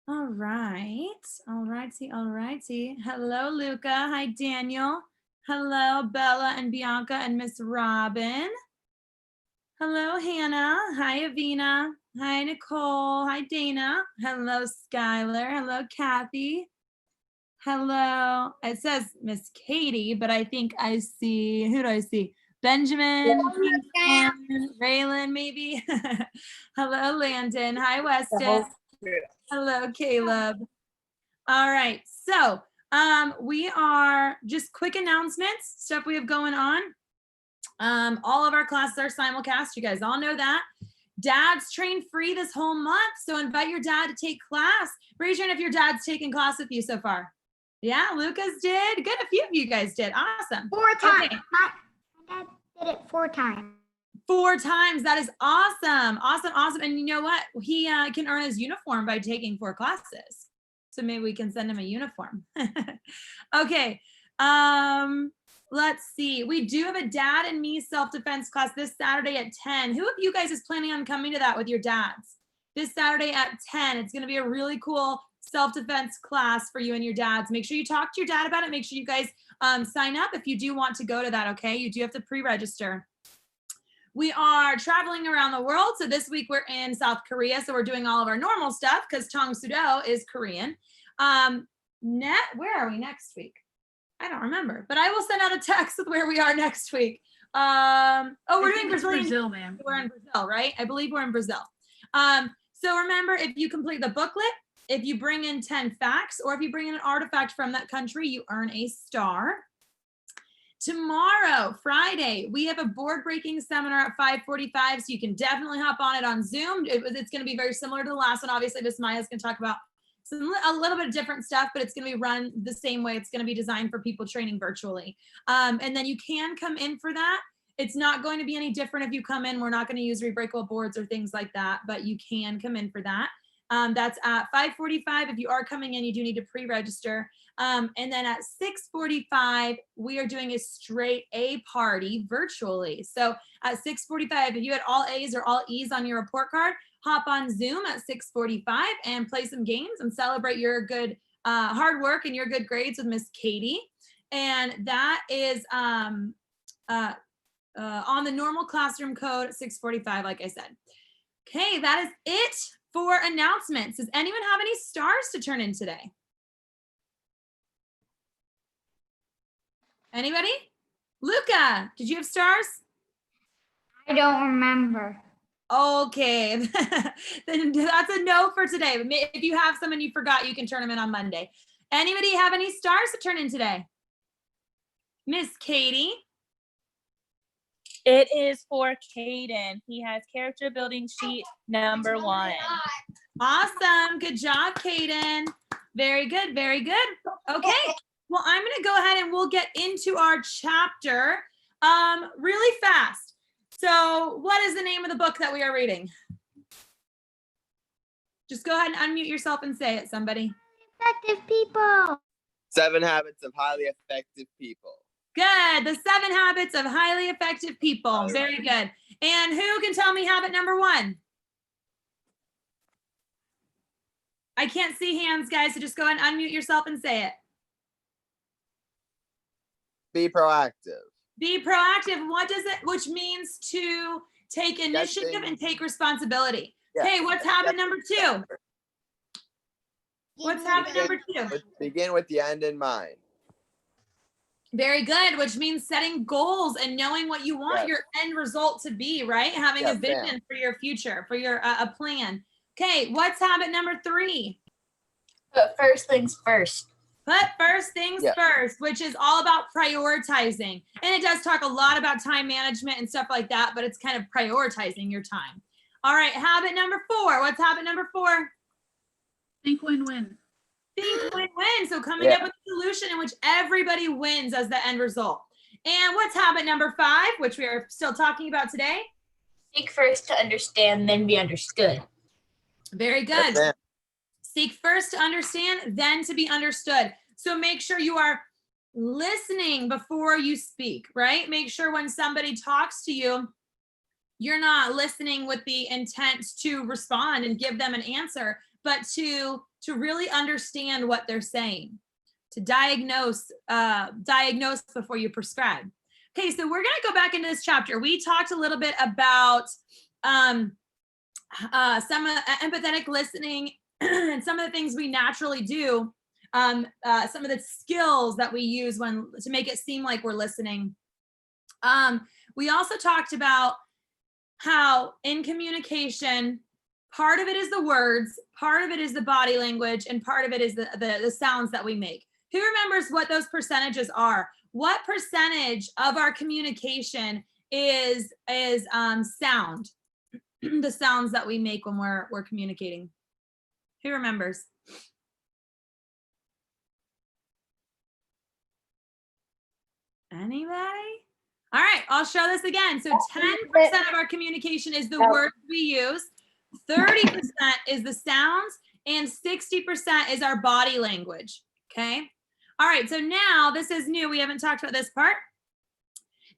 All right. All righty. All righty. Hello, Luca. Hi, Daniel. Hello, Bella and Bianca and Miss Robin. Hello, Hannah. Hi, Avina. Hi, Nicole. Hi, Dana. Hello, Skylar. Hello, Kathy. Hello. It says Miss Katie, but I think I see, who do I see? Benjamin, Raylan, maybe. Hello, Landon. Hi, Weston. Hello, Caleb. All right. So we are just quick announcements, stuff we have going on. All of our classes are simulcast. You guys all know that. Dads train free this whole month. So invite your dad to take class. Raise your hand if your dad's taken class with you so far. Yeah, Lucas did. Good. A few of you guys did. Awesome. 4 times. Okay. My dad did it 4 times. 4 times. That is awesome. Awesome. Awesome. And you know what? He can earn his uniform by taking 4 classes. So maybe we can send him a uniform. Okay. Let's see. We do have a dad and me self-defense class this Saturday at 10. Who of you guys is planning on coming to that with your dads? This Saturday at 10. It's going to be a really cool self-defense class for you and your dads. Make sure you talk to your dad about it. Make sure you guys sign up if you do want to go to that, okay? You do have to pre-register. We are traveling around the world. So this week we're in South Korea. So we're doing all of our normal stuff because Cheongsu-do is Korean. Where are we next week? I don't remember, but I will send out a text with where we are next week. We're doing Brazil, ma'am. We're in Brazil, right? I believe we're in Brazil. So remember, if you complete the booklet, if you bring in 10 facts, or if you bring in an artifact from that country, you earn a star. Tomorrow, Friday, we have a board breaking seminar at 5:45, so you can definitely hop on it on Zoom. It's going to be very similar to the last one. Obviously, Miss Maya's going to talk about a little bit of different stuff, but it's going to be run the same way. It's going to be designed for people training virtually. And then you can come in for that. It's not going to be any different if you come in. We're not going to use rebreakable boards or things like that, but you can come in for that. That's at 5:45. If you are coming in, you do need to pre-register. And then at 6:45, we are doing a straight A party virtually. So at 6:45, if you had all A's or all E's on your report card, hop on Zoom at 6:45 and play some games and celebrate your good hard work and your good grades with Miss Katie. And that is on the normal classroom code at 6:45, like I said. Okay, that is it for announcements. Does anyone have any stars to turn in today? Anybody? Luca, did you have stars? I don't remember. Okay, then that's a no for today. But if you have some and you forgot, you can turn them in on Monday. Anybody have any stars to turn in today? Miss Katie? It is for Caden. He has character building sheet number 1. Awesome. Good job, Caden. Very good. Very good. Okay. Well, I'm going to go ahead and we'll get into our chapter really fast. So what is the name of the book that we are reading? Just go ahead and unmute yourself and say it, somebody. Effective people. 7 Habits of Highly Effective People. Good. The 7 Habits of Highly Effective People. Very good. And who can tell me habit number 1? I can't see hands, guys, so just go ahead and unmute yourself and say it. Be proactive. Be proactive. What does it, which means to take initiative and take responsibility. Yeah. Okay, what's habit number 2? What's habit number 2? Begin with the end in mind. Very good, which means setting goals and knowing what you want your end result to be, right? Having a vision for your future, for your a plan. Okay, what's habit number 3? Put first things first. Put first things first, which is all about prioritizing. And it does talk a lot about time management and stuff like that, but it's kind of prioritizing your time. All right, habit number 4. What's habit number 4? Think win-win. Think win-win. So coming up with a solution in which everybody wins as the end result. And what's habit number 5, which we are still talking about today? Seek first to understand, then be understood. Very good. Yes, seek first to understand, then to be understood. So make sure you are listening before you speak, right? Make sure when somebody talks to you, you're not listening with the intent to respond and give them an answer, but to really understand what they're saying, to diagnose before you prescribe. Okay, so we're gonna go back into this chapter. We talked a little bit about some empathetic listening and some of the things we naturally do, some of the skills that we use to make it seem like we're listening. We also talked about how in communication, part of it is the words, part of it is the body language, and part of it is the sounds that we make. Who remembers what those percentages are? What percentage of our communication is sound? The sounds that we make when we're communicating. Who remembers? Anybody? All right, I'll show this again. So 10% of our communication is the words we use, 30% is the sounds, and 60% is our body language, okay? All right, so now this is new. We haven't talked about this part.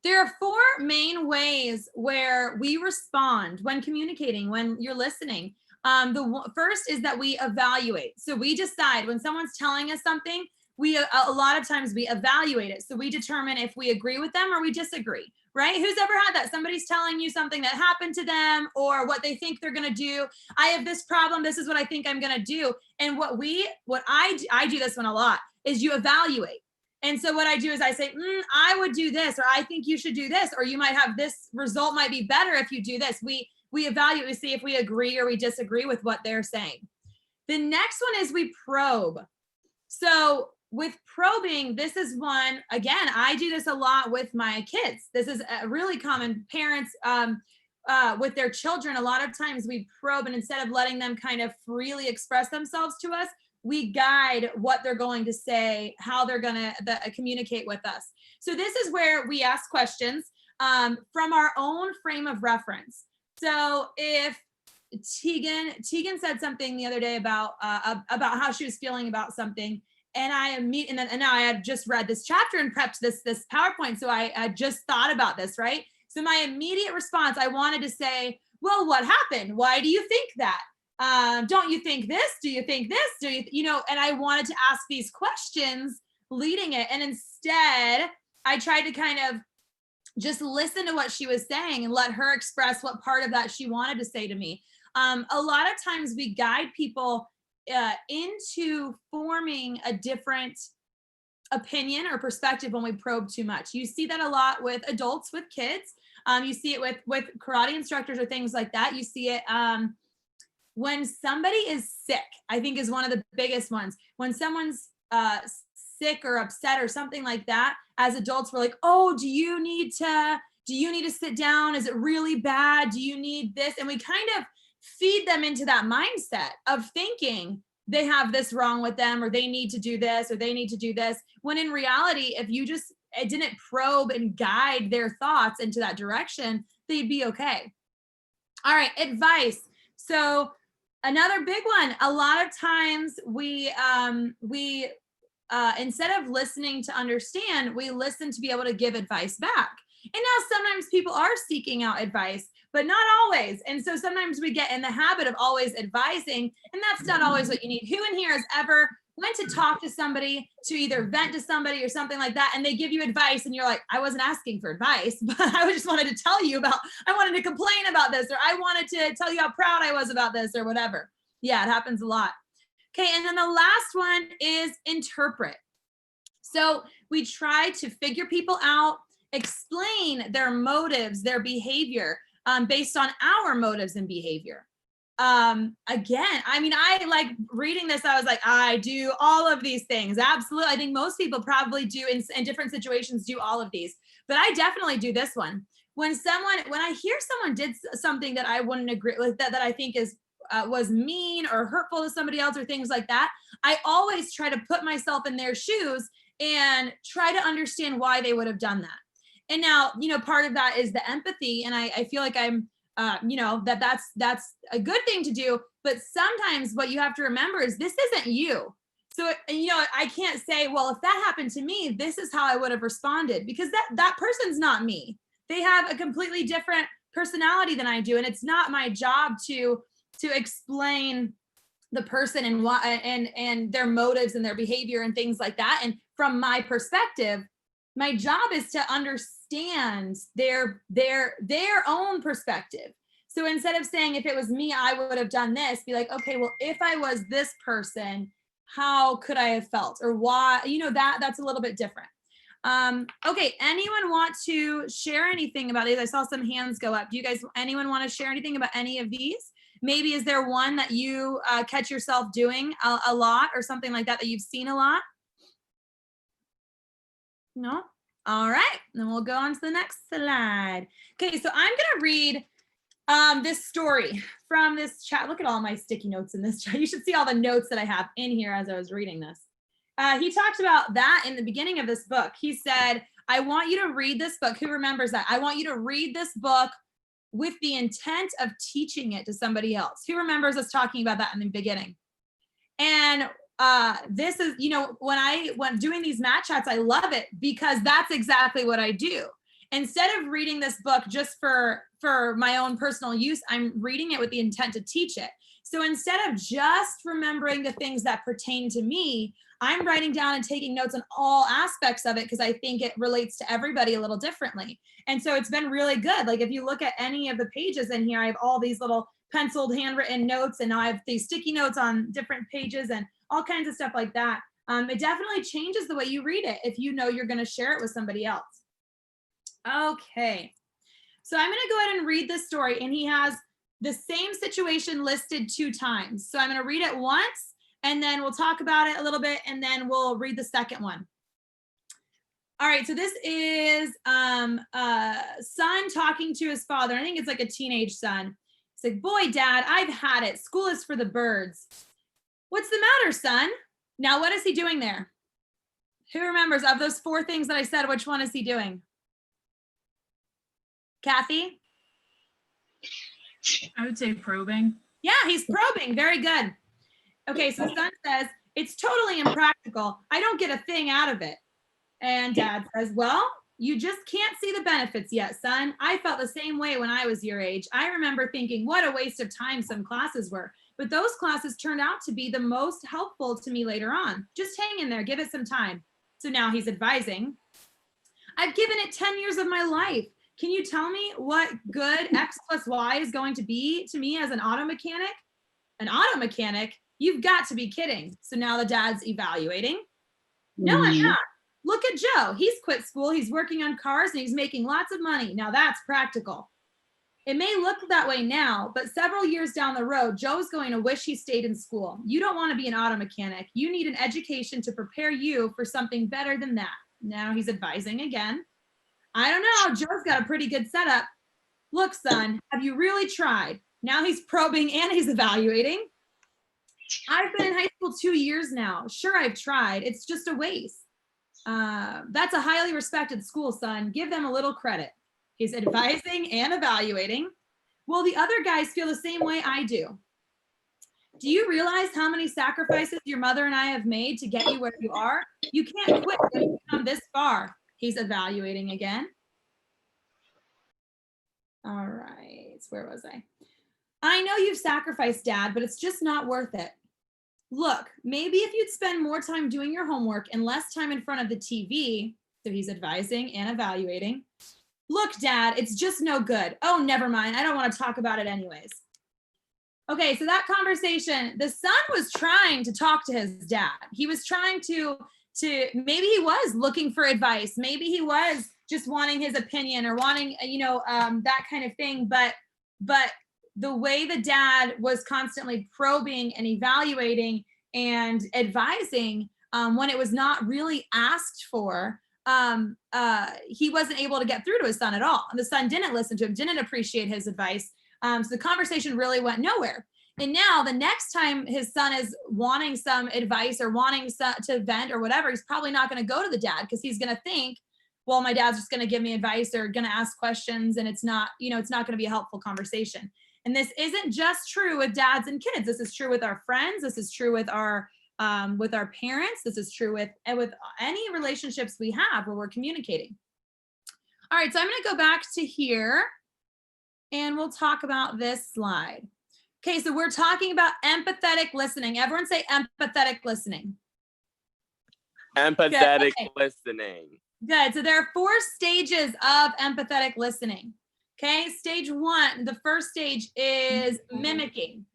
There are 4 main ways where we respond when communicating, when you're listening. The first is that we evaluate. So we decide when someone's telling us something, a lot of times we evaluate it. So we determine if we agree with them or we disagree, right? Who's ever had that? Somebody's telling you something that happened to them or what they think they're going to do. I have this problem. This is what I think I'm going to do. And I do this one a lot is you evaluate. And so what I do is I say, I would do this, or I think you should do this, or you might have this result might be better if you do this. We evaluate, we see if we agree or we disagree with what they're saying. The next one is we probe. So with probing, this is one, again, I do this a lot with my kids. This is a really common. Parents with their children, a lot of times we probe, and instead of letting them kind of freely express themselves to us, we guide what they're going to say, how they're going to communicate with us. So this is where we ask questions from our own frame of reference. So if Tegan said something the other day about how she was feeling about something, and now I had just read this chapter and prepped this PowerPoint, so I just thought about this, right? So my immediate response, I wanted to say, well, what happened? Why do you think that? Don't you think this? Do you think this? Do you, and I wanted to ask these questions leading it. And instead I tried to kind of just listen to what she was saying and let her express what part of that she wanted to say to me. A lot of times we guide people into forming a different opinion or perspective when we probe too much. You see that a lot with adults, with kids. You see it with karate instructors or things like that. You see it when somebody is sick, I think is one of the biggest ones. When someone's sick or upset or something like that, as adults, we're like, oh, do you need to sit down? Is it really bad? Do you need this? And we kind of feed them into that mindset of thinking they have this wrong with them, or they need to do this, or they need to do this. When in reality, if you just didn't probe and guide their thoughts into that direction, they'd be okay. All right, advice. So another big one, a lot of times we instead of listening to understand, we listen to be able to give advice back. And now sometimes people are seeking out advice, but not always. And so sometimes we get in the habit of always advising, and that's not always what you need. Who in here has ever went to talk to somebody, to either vent to somebody or something like that, and they give you advice and you're like, I wasn't asking for advice, but I just wanted to tell you I wanted to complain about this, or I wanted to tell you how proud I was about this, or whatever. Yeah, it happens a lot. Okay, and then the last one is interpret. So we try to figure people out, explain their motives, their behavior based on our motives and behavior. Again, I mean, I like reading this, I was like, I do all of these things. Absolutely. I think most people probably do in different situations do all of these, but I definitely do this one. When I hear someone did something that I wouldn't agree with, that I think was mean or hurtful to somebody else or things like that, I always try to put myself in their shoes and try to understand why they would have done that. And now, part of that is the empathy. And I feel like I'm, that's a good thing to do. But sometimes what you have to remember is this isn't you. So, I can't say, well, if that happened to me, this is how I would have responded, because that person's not me. They have a completely different personality than I do. And it's not my job to explain the person and why and their motives and their behavior and things like that. And from my perspective, my job is to understand their own perspective. So instead of saying, if it was me, I would have done this, be like, okay, well, if I was this person, how could I have felt, or why, that's a little bit different. Okay, anyone want to share anything about these? I saw some hands go up. Do you guys, anyone want to share anything about any of these? Maybe is there one that you catch yourself doing a lot, or something like that you've seen a lot? No? All right, then we'll go on to the next slide. Okay, so I'm gonna read this story from this chat. Look at all my sticky notes in this chat. You should see all the notes that I have in here as I was reading this. He talked about that in the beginning of this book. He said, I want you to read this book. Who remembers that? I want you to read this book with the intent of teaching it to somebody else. Who remembers us talking about that in the beginning? And this is, when doing these mat chats, I love it because that's exactly what I do. Instead of reading this book just for my own personal use, I'm reading it with the intent to teach it. So instead of just remembering the things that pertain to me, I'm writing down and taking notes on all aspects of it because I think it relates to everybody a little differently. And so it's been really good. Like if you look at any of the pages in here, I have all these little penciled handwritten notes, and now I have these sticky notes on different pages and all kinds of stuff like that. It definitely changes the way you read it if you know you're going to share it with somebody else. Okay, so I'm going to go ahead and read this story, and he has the same situation listed 2 times. So I'm going to read it once, and then we'll talk about it a little bit, and then we'll read the second one. All right, so this is a son talking to his father. I think it's like a teenage son. He's like, boy, Dad, I've had it. School is for the birds. What's the matter, son? Now, what is he doing there? Who remembers of those 4 things that I said, which one is he doing? Kathy? I would say probing. Yeah, he's probing. Very good. Okay, so son says, it's totally impractical. I don't get a thing out of it. And Dad says, well, you just can't see the benefits yet, son. I felt the same way when I was your age. I remember thinking what a waste of time some classes were. But those classes turned out to be the most helpful to me later on. Just hang in there, give it some time. So now he's advising. I've given it 10 years of my life. Can you tell me what good X plus Y is going to be to me as an auto mechanic? An auto mechanic? You've got to be kidding. So now the dad's evaluating. No, I'm not. Look at Joe. He's quit school. He's working on cars and he's making lots of money. Now that's practical. It may look that way now, but several years down the road, Joe's going to wish he stayed in school. You don't want to be an auto mechanic. You need an education to prepare you for something better than that. Now he's advising again. I don't know. Joe's got a pretty good setup. Look, son, have you really tried? Now he's probing and he's evaluating. I've been in high school 2 years now. Sure, I've tried. It's just a waste. That's a highly respected school, son. Give them a little credit. He's advising and evaluating. Well, the other guys feel the same way I do. Do you realize how many sacrifices your mother and I have made to get you where you are? You can't quit when you've come this far. He's evaluating again. All right, where was I? I know you've sacrificed, Dad, but it's just not worth it. Look, maybe if you'd spend more time doing your homework and less time in front of the TV, so he's advising and evaluating. Look, Dad, it's just no good. Oh, never mind. I don't want to talk about it anyways. Okay, so that conversation, the son was trying to talk to his dad. He was trying to maybe he was looking for advice. Maybe he was just wanting his opinion or wanting, that kind of thing. But the way the dad was constantly probing and evaluating and advising when it was not really asked for, he wasn't able to get through to his son at all. And the son didn't listen to him, didn't appreciate his advice. So the conversation really went nowhere. And now the next time his son is wanting some advice or wanting to vent or whatever, he's probably not going to go to the dad because he's going to think, well, my dad's just going to give me advice or going to ask questions. And it's not, it's not going to be a helpful conversation. And this isn't just true with dads and kids. This is true with our friends. This is true with our parents. This is true with any relationships we have where we're communicating. All right, so I'm going to go back to here and we'll talk about this slide. Okay, so we're talking about empathetic listening. Everyone say empathetic listening. Empathetic Okay. listening. Good. So there are 4 stages of empathetic listening. Okay, stage 1, the first stage is mimicking.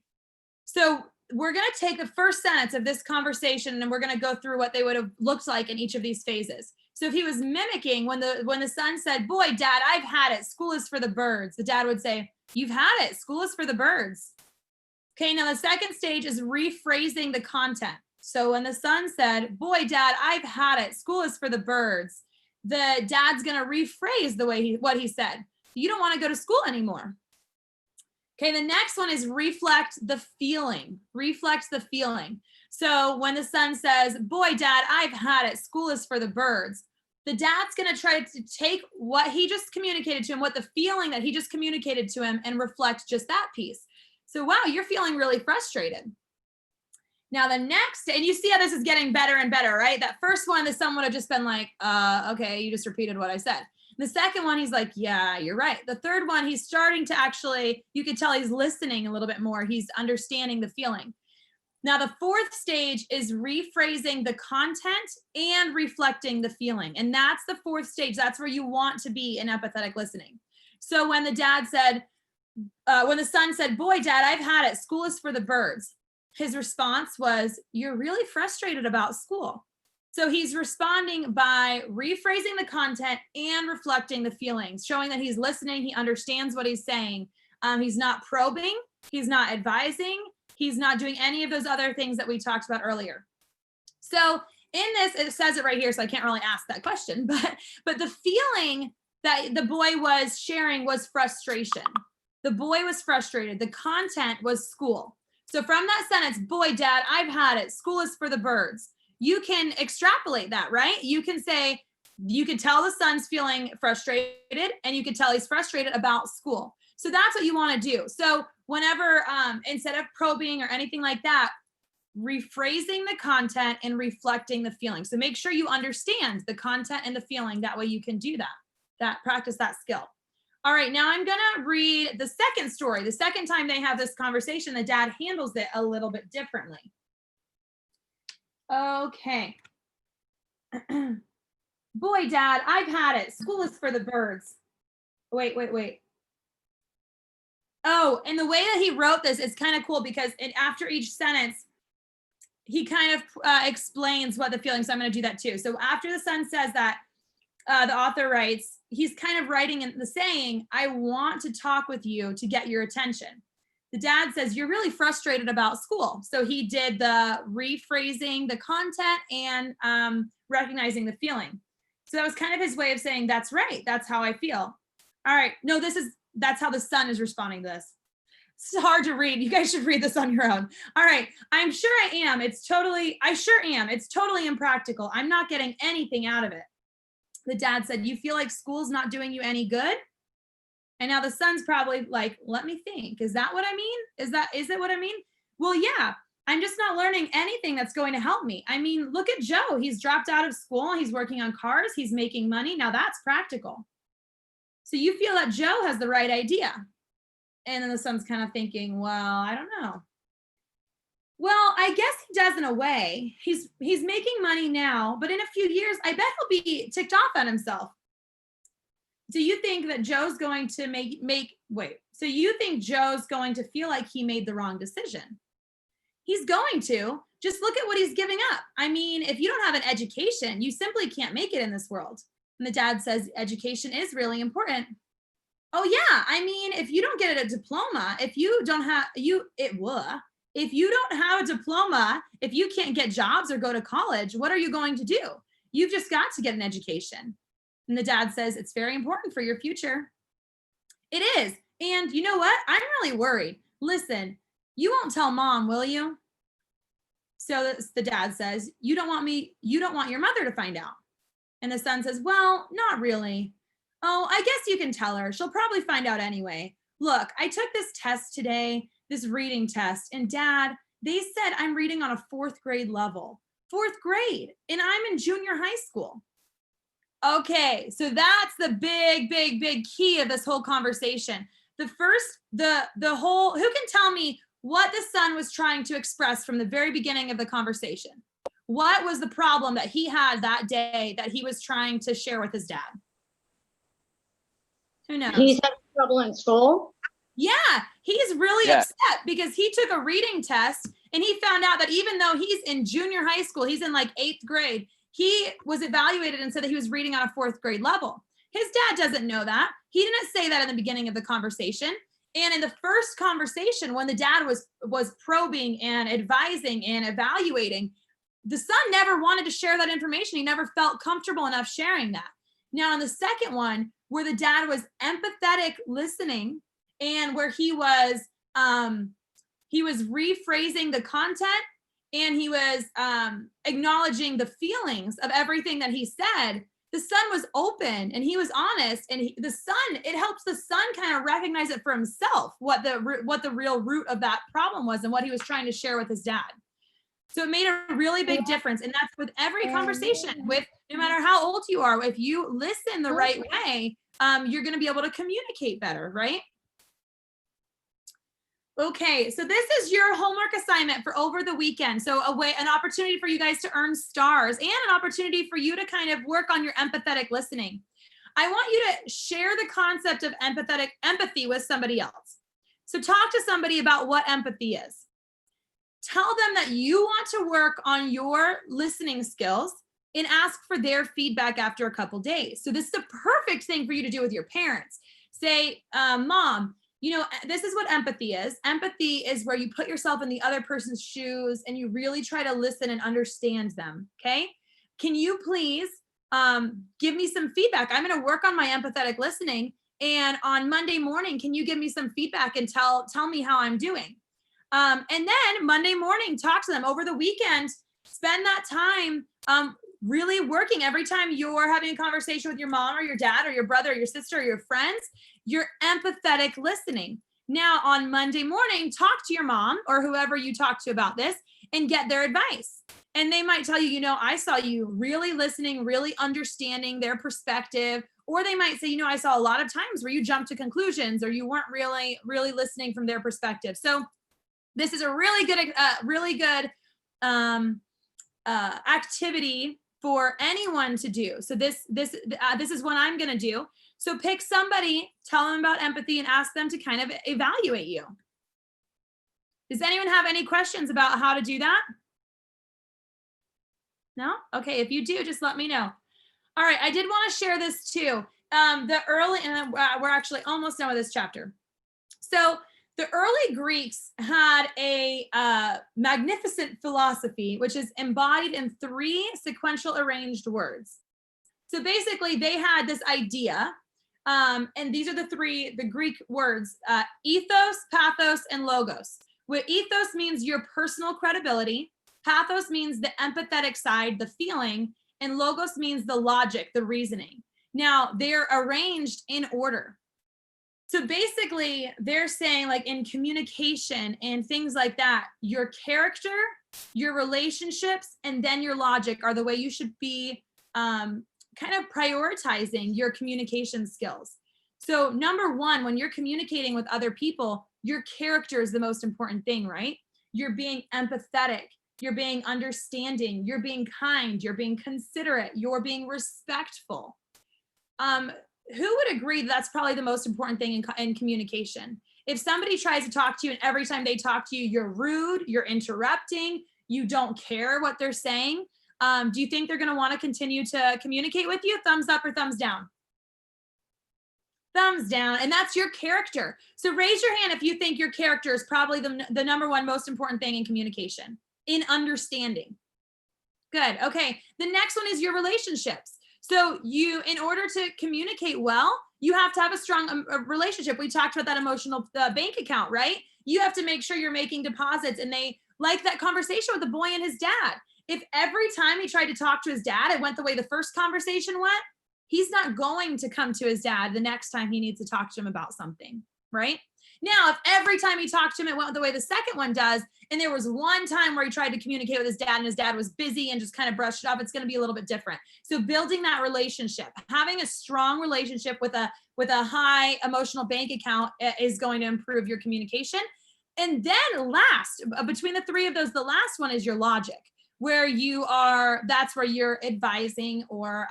So we're going to take the first sentence of this conversation and we're going to go through what they would have looked like in each of these phases. So if he was mimicking, when the son said, "Boy, Dad, I've had it. School is for the birds," the dad would say, "You've had it. School is for the birds." Okay, now the second stage is rephrasing the content. So when the son said, "Boy, Dad, I've had it. School is for the birds," the dad's going to rephrase the way what he said. "You don't want to go to school anymore." Okay, the next one is reflect the feeling. Reflect the feeling. So when the son says, "Boy, Dad, I've had it. School is for the birds," the dad's going to try to take what he just communicated to him, what the feeling that he just communicated to him, and reflect just that piece. So, wow, you're feeling really frustrated. Now the next, and you see how this is getting better and better, right? That first one, the son would have just been like, okay, you just repeated what I said. The second one, he's like, yeah, you're right. The third one, he's starting to actually, you can tell he's listening a little bit more. He's understanding the feeling. Now, the fourth stage is rephrasing the content and reflecting the feeling. And that's the fourth stage. That's where you want to be in empathetic listening. So when the dad said, when the son said, "Boy, Dad, I've had it. School is for the birds," his response was, "You're really frustrated about school." So he's responding by rephrasing the content and reflecting the feelings, showing that he's listening, he understands what he's saying. He's not probing, he's not advising, he's not doing any of those other things that we talked about earlier. So in this, it says it right here, so I can't really ask that question, but the feeling that the boy was sharing was frustration. The boy was frustrated. The content was school. So from that sentence, "Boy, Dad, I've had it. School is for the birds," you can extrapolate that, right? You can say, you can tell the son's feeling frustrated and you can tell he's frustrated about school. So that's what you want to do. So whenever, instead of probing or anything like that, rephrasing the content and reflecting the feeling. So make sure you understand the content and the feeling. That way you can do that practice that skill. All right, now I'm going to read the second story. The second time they have this conversation, the dad handles it a little bit differently. Okay. "Boy, Dad, I've had it. School is for the birds." Wait. Oh, and the way that he wrote this is kind of cool because after each sentence, he kind of explains what the feeling. So I'm going to do that too. So after the son says that, the author writes, he's kind of writing in the saying, "I want to talk with you to get your attention." The dad says, "You're really frustrated about school." So he did the rephrasing the content and recognizing the feeling. So that was kind of his way of saying, "That's right. That's how I feel." All right. No, that's how the son is responding to this. It's hard to read. You guys should read this on your own. All right. "I sure am. It's totally impractical. I'm not getting anything out of it." The dad said, "You feel like school's not doing you any good?" And now the son's probably like, "Let me think. Is that what I mean? Is it what I mean? Well, yeah, I'm just not learning anything that's going to help me. I mean, look at Joe. He's dropped out of school. He's working on cars. He's making money. Now that's practical. So you feel that Joe has the right idea." And then the son's kind of thinking, "Well, I don't know." "Well, I guess he does in a way. He's making money now, but in a few years, I bet he'll be ticked off at himself." Do you think that Joe's going to so you think Joe's going to feel like he made the wrong decision? He's going to. Just look at what he's giving up. I mean, if you don't have an education, you simply can't make it in this world. And the dad says, "Education is really important." "Oh yeah, I mean, if you don't get a diploma, if you don't have a diploma, if you can't get jobs or go to college, what are you going to do? You've just got to get an education." And the dad says, "It's very important for your future." "It is. And you know what? I'm really worried. Listen, you won't tell Mom, will you?" So the dad says, you don't want your mother to find out." And the son says, "Well, not really. Oh, I guess you can tell her. She'll probably find out anyway. Look, I took this test today, this reading test, and Dad, they said I'm reading on a 4th grade level. 4th grade, and I'm in junior high school." Okay, so that's the big key of this whole conversation. The whole, who can tell me what the son was trying to express from the very beginning of the conversation. What was the problem that he had that day that he was trying to share with his dad? Who knows? He's having trouble in school. Yeah, he's really Yeah. upset because he took a reading test and he found out that even though he's in junior high school, he's in like 8th grade, he was evaluated and said that he was reading on a 4th grade level. His dad doesn't know that. He didn't say that in the beginning of the conversation. And in the first conversation, when the dad was probing and advising and evaluating, the son never wanted to share that information. He never felt comfortable enough sharing that. Now, in the second one, where the dad was empathetic listening and where he was rephrasing the content and he was acknowledging the feelings of everything that he said, the son was open and he was honest, and it helps the son kind of recognize it for himself, what the real root of that problem was and what he was trying to share with his dad. So it made a really big difference. And that's with every conversation, with no matter how old you are, if you listen the right way, you're going to be able to communicate better, right? Okay, so this is your homework assignment for over the weekend. So an opportunity for you guys to earn stars and an opportunity for you to kind of work on your empathetic listening. I want you to share the concept of empathy with somebody else. So talk to somebody about what empathy is. Tell them that you want to work on your listening skills and ask for their feedback after a couple days. So this is a perfect thing for you to do with your parents. Say, Mom, this is what empathy is. Empathy is where you put yourself in the other person's shoes and you really try to listen and understand them. Okay. Can you please give me some feedback? I'm going to work on my empathetic listening. And on Monday morning, can you give me some feedback and tell me how I'm doing? And then Monday morning, talk to them. Over the weekend, spend that time really working. Every time you're having a conversation with your mom or your dad or your brother or your sister or your friends, you're empathetic listening. Now on Monday morning, talk to your mom or whoever you talk to about this and get their advice. And they might tell you, I saw you really listening, really understanding their perspective. Or they might say, I saw a lot of times where you jumped to conclusions or you weren't really listening from their perspective. So this is a really good activity for anyone to do. So this is what I'm going to do. So pick somebody, tell them about empathy, and ask them to kind of evaluate you. Does anyone have any questions about how to do that? No? Okay, if you do, just let me know. All right, I did want to share this too. We're actually almost done with this chapter. So the early Greeks had a magnificent philosophy, which is embodied in 3 sequential arranged words. So basically, they had this idea, and these are the Greek words, ethos, pathos, and logos. Where ethos means your personal credibility, pathos means the empathetic side, the feeling, and logos means the logic, the reasoning. Now, they're arranged in order. So basically, they're saying, like, in communication and things like that, your character, your relationships, and then your logic are the way you should be kind of prioritizing your communication skills. So number 1, when you're communicating with other people, your character is the most important thing, right? You're being empathetic, you're being understanding, you're being kind, you're being considerate, you're being respectful. Who would agree that's probably the most important thing in communication? If somebody tries to talk to you and every time they talk to you, you're rude, you're interrupting, you don't care what they're saying, do you think they're going to want to continue to communicate with you? Thumbs up or thumbs down? Thumbs down. And that's your character. So raise your hand if you think your character is probably the number 1 most important thing in communication, in understanding. Good. Okay. The next one is your relationships. So in order to communicate well, you have to have a strong relationship. We talked about that emotional bank account, right? You have to make sure you're making deposits, and they like that conversation with the boy and his dad. If every time he tried to talk to his dad, it went the way the first conversation went, he's not going to come to his dad the next time he needs to talk to him about something, right? Now, if every time he talked to him, it went the way the second one does, and there was one time where he tried to communicate with his dad and his dad was busy and just kind of brushed it off, it's going to be a little bit different. So building that relationship, having a strong relationship with a high emotional bank account is going to improve your communication. And then last, between the three of those, the last one is your logic, where that's where you're advising or,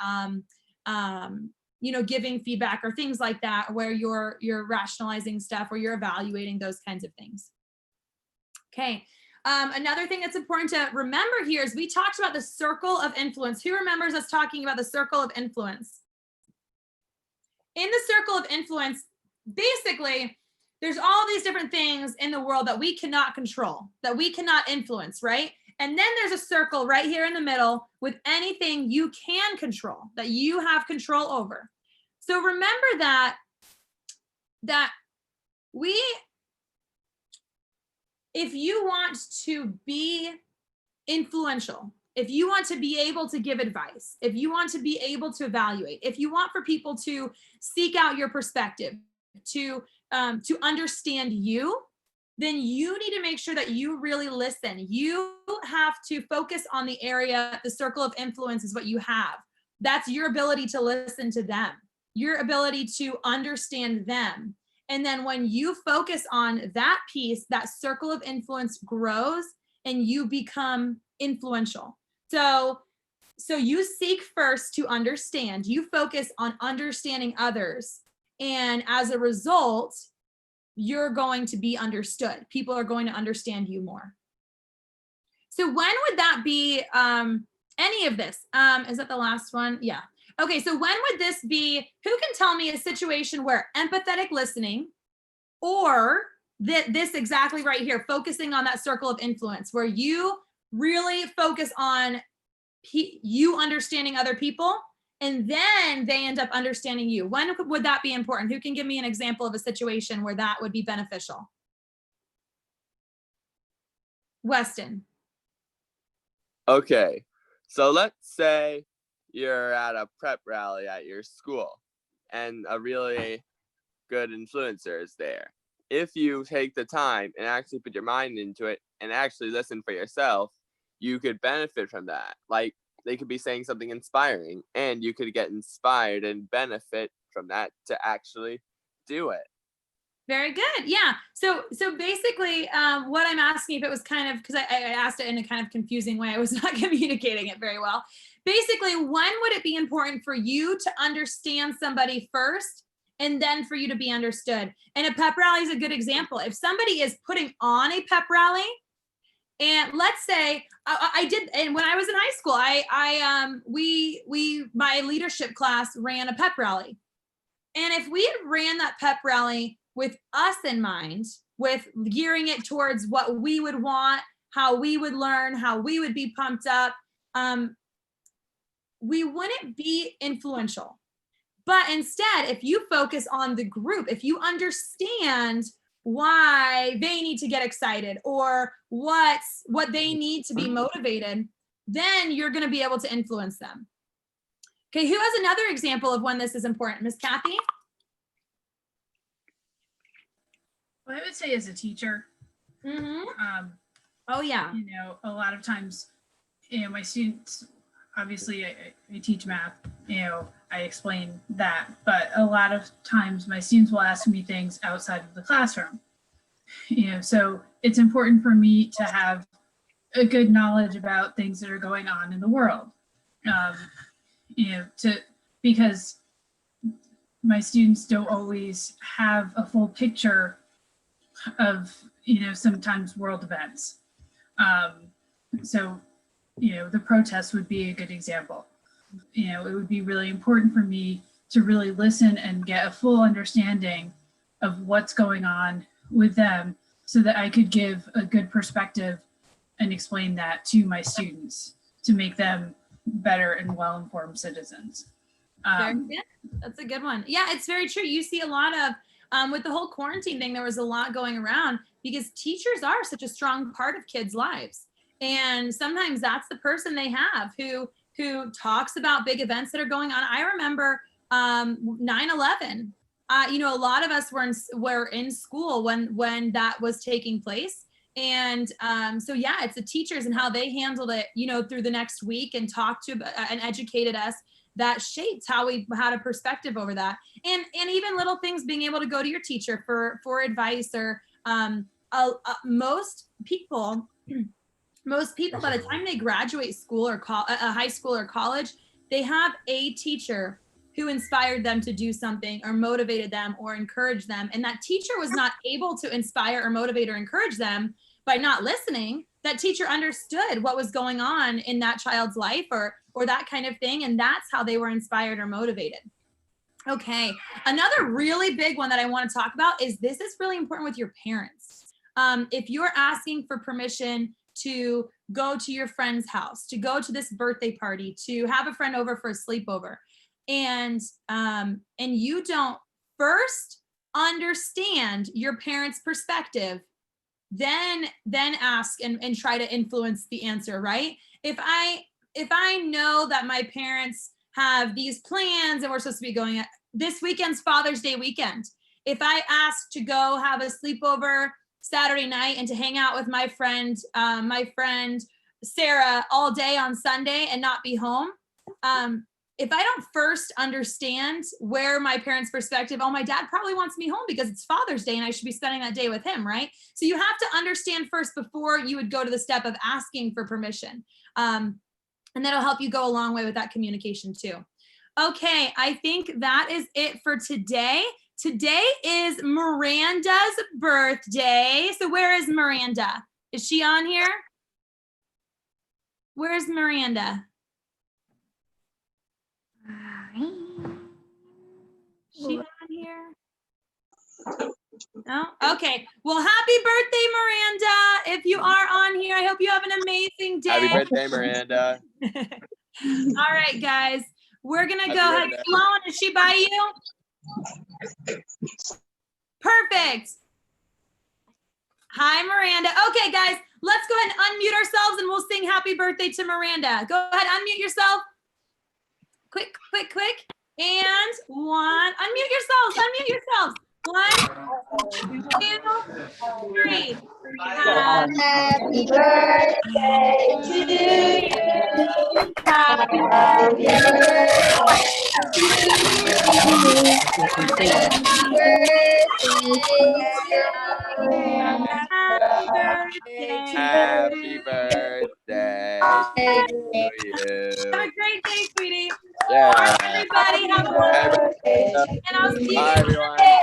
giving feedback or things like that, where you're rationalizing stuff or you're evaluating those kinds of things. Okay. Another thing that's important to remember here is we talked about the circle of influence. Who remembers us talking about the circle of influence? In the circle of influence, basically, there's all these different things in the world that we cannot control, that we cannot influence, right? And then there's a circle right here in the middle with anything you can control, that you have control over. So remember that if you want to be influential, if you want to be able to give advice, if you want to be able to evaluate, if you want for people to seek out your perspective, to understand you, then you need to make sure that you really listen. You have to focus on the area, the circle of influence is what you have. That's your ability to listen to them, your ability to understand them. And then when you focus on that piece, that circle of influence grows and you become influential. So you seek first to understand, you focus on understanding others. And as a result, you're going to be understood. People are going to understand you more. So when would that be, any of this? Is that the last one? Yeah. Okay, so when would this be, who can tell me a situation where empathetic listening or this exactly right here, focusing on that circle of influence, where you really focus on you understanding other people, and then they end up understanding you. When would that be important? Who can give me an example of a situation where that would be beneficial? Weston. Okay, so let's say you're at a prep rally at your school and a really good influencer is there. If you take the time and actually put your mind into it and actually listen for yourself, you could benefit from that. Like, they could be saying something inspiring and you could get inspired and benefit from that to actually do it. Very good. Yeah. So basically, what I'm asking, if it was kind of, because I asked it in a kind of confusing way, I was not communicating it very well. Basically, when would it be important for you to understand somebody first and then for you to be understood? And a pep rally is a good example. If somebody is putting on a pep rally, and let's say I did, and when I was in high school, my leadership class ran a pep rally. And if we had ran that pep rally with us in mind, with gearing it towards what we would want, how we would learn, how we would be pumped up, we wouldn't be influential. But instead, if you focus on the group, if you understand why they need to get excited or what they need to be motivated, then you're going to be able to influence them. Okay, who has another example of when this is important? Miss Kathy? Well, I would say as a teacher, Oh yeah. a lot of times, my students, obviously I teach math, I explain that, but a lot of times my students will ask me things outside of the classroom. So it's important for me to have a good knowledge about things that are going on in the world, because my students don't always have a full picture of, sometimes world events. So, the protests would be a good example. It would be really important for me to really listen and get a full understanding of what's going on with them so that I could give a good perspective and explain that to my students to make them better and well-informed citizens. Very good. That's a good one. Yeah, it's very true. You see a lot of, with the whole quarantine thing, there was a lot going around because teachers are such a strong part of kids' lives. And sometimes that's the person they have who talks about big events that are going on. I remember 9/11. A lot of us were in school when that was taking place. And so yeah, it's the teachers and how they handled it, through the next week and talked to and educated us, that shaped how we had a perspective over that. And even little things, being able to go to your teacher for advice or most people by the time they graduate school or high school or college, they have a teacher who inspired them to do something or motivated them or encouraged them. And that teacher was not able to inspire or motivate or encourage them by not listening. That teacher understood what was going on in that child's life or that kind of thing. And that's how they were inspired or motivated. Okay, another really big one that I want to talk about is this is really important with your parents. If you're asking for permission to go to your friend's house, to go to this birthday party, to have a friend over for a sleepover, and you don't first understand your parents' perspective, then ask and try to influence the answer, right? If I know that my parents have these plans and we're supposed to be going this weekend's Father's Day weekend. If I ask to go have a sleepover Saturday night and to hang out with my friend Sarah all day on Sunday and not be home, if I don't first understand where my parents' perspective, oh, my dad probably wants me home because it's Father's Day and I should be spending that day with him, right? So you have to understand first before you would go to the step of asking for permission. And that'll help you go a long way with that communication too. Okay, I think that is it for today. Today is Miranda's birthday. So where is Miranda? Is she on here? Where's Miranda? Is she on here? No? Okay. Well, happy birthday, Miranda. If you are on here, I hope you have an amazing day. Happy birthday, Miranda. All right, guys. We're going to Happy go ahead. birthday. Sloan, is she by you? Perfect. Hi, Miranda. Okay, guys, let's go ahead and unmute ourselves and we'll sing happy birthday to Miranda. Go ahead, unmute yourself. Quick, quick, quick. And one. Unmute yourselves. Unmute yourselves. 1, 2, 3. Happy birthday to you. Happy birthday. Happy birthday to you. Have a great day, sweetie. Yeah. Everybody have a wonderful day. And I'll see you Bye, next everyone. Sunday.